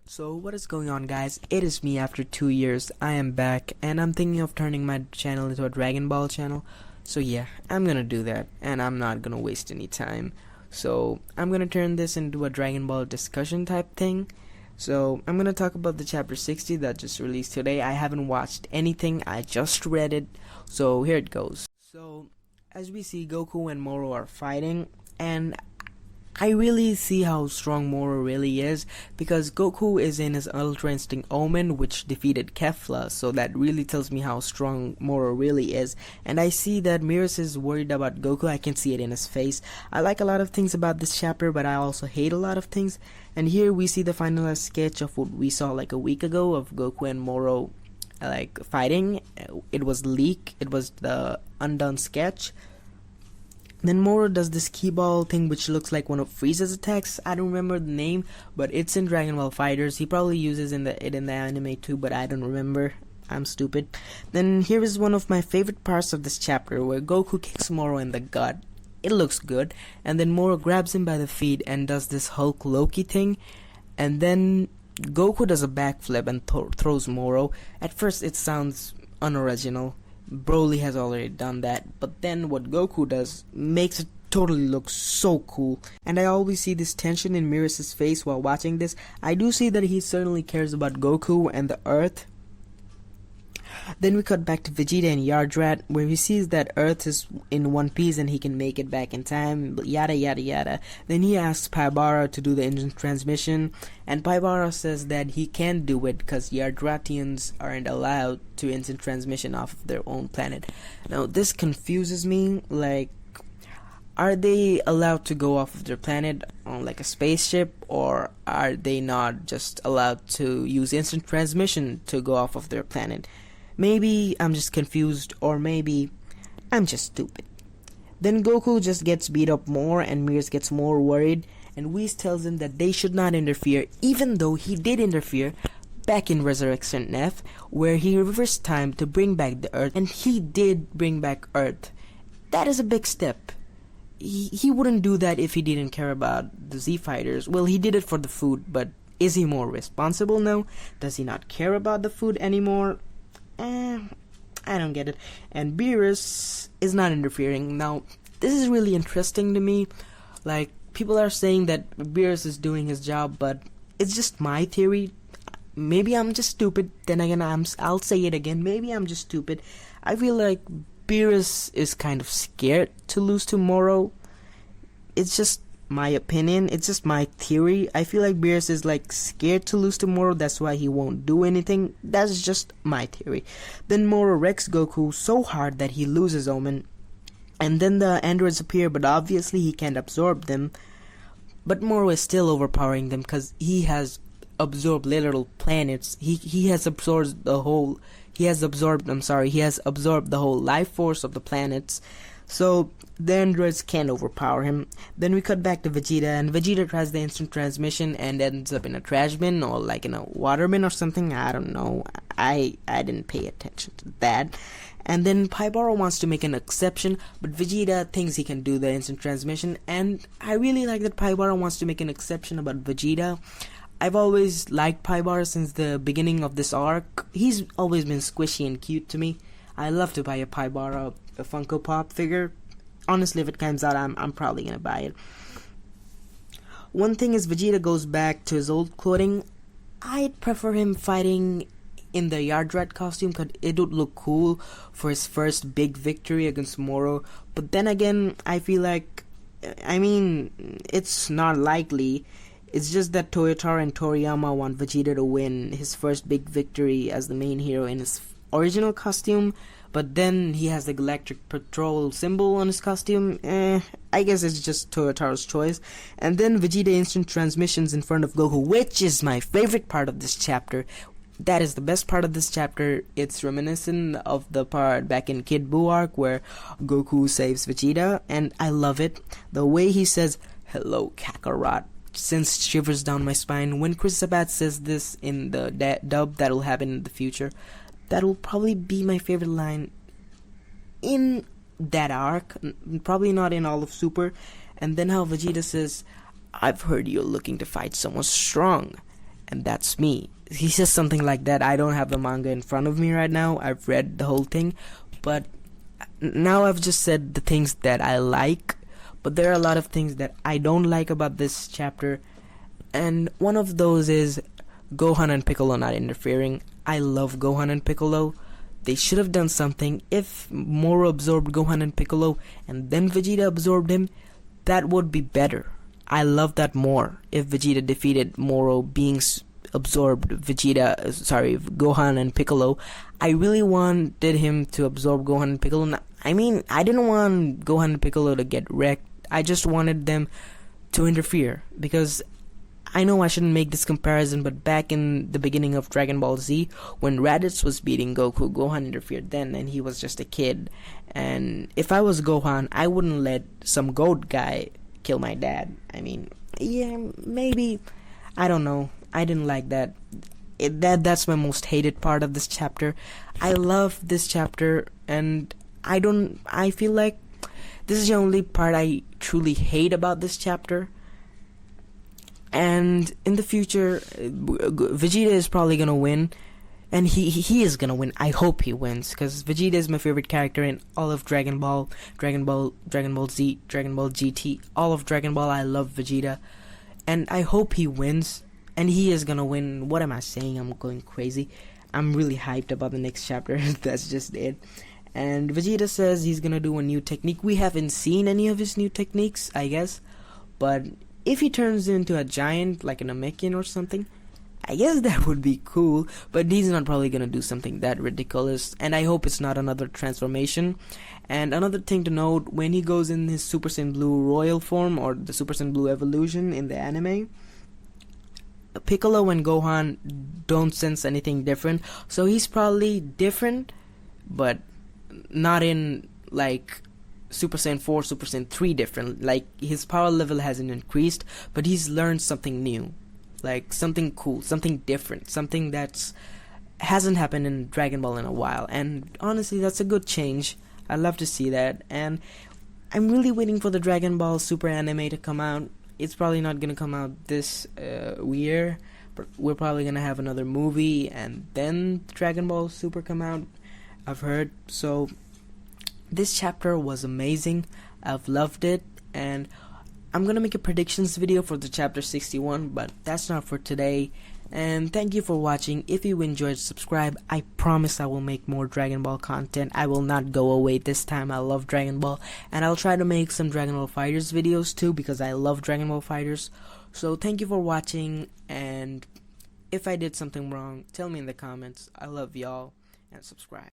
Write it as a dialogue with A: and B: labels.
A: So what is going on, guys? It is me after 2 years. I am back and I'm thinking of turning my channel into a Dragon Ball channel. So yeah, I'm gonna do that and I'm not gonna waste any time. So I'm gonna turn this into a Dragon Ball discussion type thing. So I'm gonna talk about the chapter 60 that just released today. I haven't watched anything, I just read it. So here it goes. So as we see, Goku and Moro are fighting, and I really see how strong Moro really is, because Goku is in his Ultra Instinct Omen, which defeated Kefla, so that really tells me how strong Moro really is. And I see that Mirrors is worried about Goku. I can see it in his face. I like a lot of things about this chapter, but I also hate a lot of things. And here we see the finalized sketch of what we saw like a week ago of Goku and Moro like fighting. It was leaked. It was the undone sketch. Then Moro does this key ball thing which looks like one of Frieza's attacks. I don't remember the name, but it's in Dragon Ball FighterZ. He probably uses it in the anime too, but I don't remember. I'm stupid. Then here is one of my favorite parts of this chapter, where Goku kicks Moro in the gut. It looks good, and then Moro grabs him by the feet and does this Hulk Loki thing, and then Goku does a backflip and throws Moro. At first it sounds unoriginal. Broly has already done that, but then what Goku does makes it totally look so cool. And I always see this tension in Mirrors' face while watching this. I do see that he certainly cares about Goku and the Earth. Then we cut back to Vegeta and Yardrat, where he sees that Earth is in one piece and he can make it back in time, yada yada yada. Then he asks Paibara to do the engine transmission, and Paibara says that he can't do it because Yardratians aren't allowed to instant transmission off of their own planet. Now this confuses me, like, are they allowed to go off of their planet on like a spaceship, or are they not just allowed to use instant transmission to go off of their planet? Maybe I'm just confused, or maybe I'm just stupid. Then Goku just gets beat up more, and Mirrors gets more worried, and Whis tells him that they should not interfere, even though he did interfere back in Resurrection F, where he reversed time to bring back the Earth, and he did bring back Earth. That is a big step. He wouldn't do that if he didn't care about the Z Fighters. Well, he did it for the food, but is he more responsible now? Does he not care about the food anymore? I don't get it. And Beerus is not interfering. Now, this is really interesting to me. Like, people are saying that Beerus is doing his job, but it's just my theory. Maybe I'm just stupid. Then again, I'll say it again. Maybe I'm just stupid. I feel like Beerus is kind of scared to lose to Moro. It's just my opinion. It's just my theory. I feel like Beerus is like scared to lose to Moro. That's why he won't do anything. That's just my theory. Then Moro wrecks Goku so hard that he loses Omen. And then the androids appear, but obviously he can't absorb them. But Moro is still overpowering them because he has absorbed literal planets. He has absorbed the whole. He has absorbed the whole life force of the planets. So the androids can't overpower him. Then we cut back to Vegeta, and Vegeta tries the instant transmission and ends up in a trash bin, or like in a water bin or something. I don't know. I didn't pay attention to that. And then Paibara wants to make an exception, but Vegeta thinks he can do the instant transmission, and I really like that Paibara wants to make an exception about Vegeta. I've always liked Paibara since the beginning of this arc. He's always been squishy and cute to me. I love to buy a Paibara, a Funko Pop figure. Honestly, if it comes out, I'm probably gonna buy it. One thing is, Vegeta goes back to his old clothing. I'd prefer him fighting in the Yardrat costume, because it would look cool for his first big victory against Moro. But then again, I feel like, it's not likely. It's just that Toyotaro and Toriyama want Vegeta to win his first big victory as the main hero in his original costume, but then he has the Galactic Patrol symbol on his costume. I guess it's just Toyotaro's choice. And then Vegeta instant transmissions in front of Goku, which is my favorite part of this chapter. That is the best part of this chapter. It's reminiscent of the part back in Kid Buu arc where Goku saves Vegeta, and I love it. The way he says, "Hello, Kakarot," sends shivers down my spine. When Chris Sabat says this in the dub that'll happen in the future, that will probably be my favorite line in that arc, probably not in all of Super. And then how Vegeta says, "I've heard you're looking to fight someone strong." and that's me. He says something like that. I don't have the manga in front of me right now. I've read the whole thing, but now I've just said the things that I like, but there are a lot of things that I don't like about this chapter, and one of those is Gohan and Piccolo not interfering. I love Gohan and Piccolo. They should have done something. If Moro absorbed Gohan and Piccolo and then Vegeta absorbed him, that would be better. I love that more. If Vegeta defeated Moro being absorbed Gohan and Piccolo, I really wanted him to absorb Gohan and Piccolo. I mean, I didn't want Gohan and Piccolo to get wrecked. I just wanted them to interfere, because I know I shouldn't make this comparison, but back in the beginning of Dragon Ball Z, when Raditz was beating Goku, Gohan interfered then, and he was just a kid. And if I was Gohan, I wouldn't let some goat guy kill my dad. I mean, yeah, maybe, I don't know. I didn't like that. That's my most hated part of this chapter. I love this chapter, and I feel like this is the only part I truly hate about this chapter. And in the future, Vegeta is probably gonna win, and he is gonna win. I hope he wins, because Vegeta is my favorite character in all of Dragon Ball, Dragon Ball Z, Dragon Ball GT, all of Dragon Ball. I love Vegeta, and I hope he wins, and he is gonna win. What am I saying? I'm going crazy. I'm really hyped about the next chapter. That's just it. And Vegeta says he's gonna do a new technique. We haven't seen any of his new techniques, I guess, but if he turns into a giant, like an Namekian or something, I guess that would be cool, but he's not probably gonna do something that ridiculous, and I hope it's not another transformation. And another thing to note, when he goes in his Super Saiyan Blue Royal form, or the Super Saiyan Blue Evolution in the anime, Piccolo and Gohan don't sense anything different, so he's probably different, but not in, like, Super Saiyan 4, Super Saiyan 3 different. Like, his power level hasn't increased, but he's learned something new, like something cool, something different, something that's hasn't happened in Dragon Ball in a while. And honestly, that's a good change. I love to see that, and I'm really waiting for the Dragon Ball Super anime to come out. It's probably not gonna come out this year, but we're probably gonna have another movie and then Dragon Ball Super come out, I've heard. So this chapter was amazing. I've loved it, and I'm gonna make a predictions video for the chapter 61, but that's not for today. And thank you for watching. If you enjoyed, subscribe. I promise I will make more Dragon Ball content. I will not go away this time. I love Dragon Ball, and I'll try to make some Dragon Ball Fighters videos too, because I love Dragon Ball Fighters. So thank you for watching, and if I did something wrong, tell me in the comments. I love y'all, and subscribe.